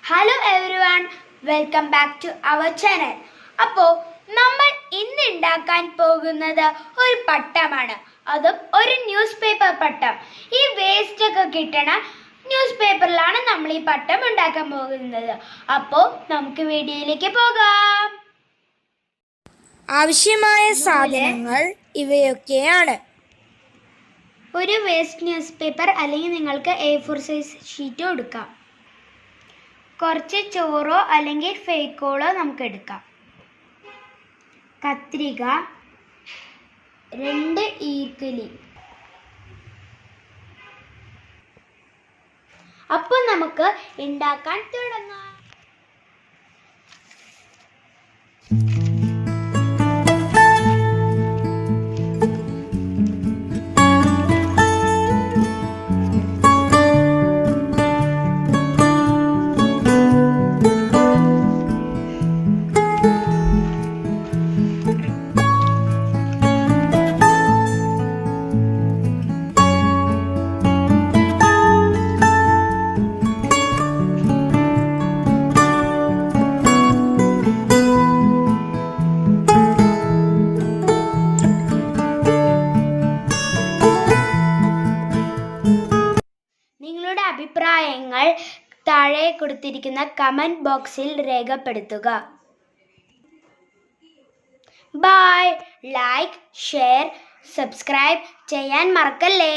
Hello everyone, welcome back to our channel. അപ്പോൾ നമ്മൾ ഇന്ന് ഉണ്ടാക്കാൻ പോകുന്നത് ഒരു പട്ടമാണ്. അതും ഒരു ന്യൂസ് പേപ്പർ പട്ടം. ഈ വേസ്റ്റ് ഒക്കെ കിട്ടണ ന്യൂസ് പേപ്പറിലാണ് നമ്മൾ ഈ പട്ടം ഉണ്ടാക്കാൻ പോകുന്നത്. അപ്പോൾ നമുക്ക് വീഡിയോയിലേക്ക് പോകാം. ആവശ്യമായ സാധനങ്ങൾ ഇവയൊക്കെയാണ്. ഒരു വേസ്റ്റ് ന്യൂസ് പേപ്പർ അല്ലെങ്കിൽ നിങ്ങൾക്ക് A4 സൈസ് ഷീറ്റോ എടുക്കാം. കുറച്ച് ചോറോ അല്ലെങ്കിൽ ഫേവിക്കോളോ നമുക്ക് എടുക്കാം. കത്രിക, 2 ഈർക്കിലി. അപ്പോൾ നമുക്ക് ഉണ്ടാക്കാൻ തുടങ്ങാം. നിങ്ങളുടെ അഭിപ്രായങ്ങൾ താഴെ കൊടുത്തിരിക്കുന്ന കമന്റ് ബോക്സിൽ രേഖപ്പെടുത്തുക. ബൈ. ലൈക്ക്, ഷെയർ, സബ്സ്ക്രൈബ് ചെയ്യാൻ മറക്കല്ലേ.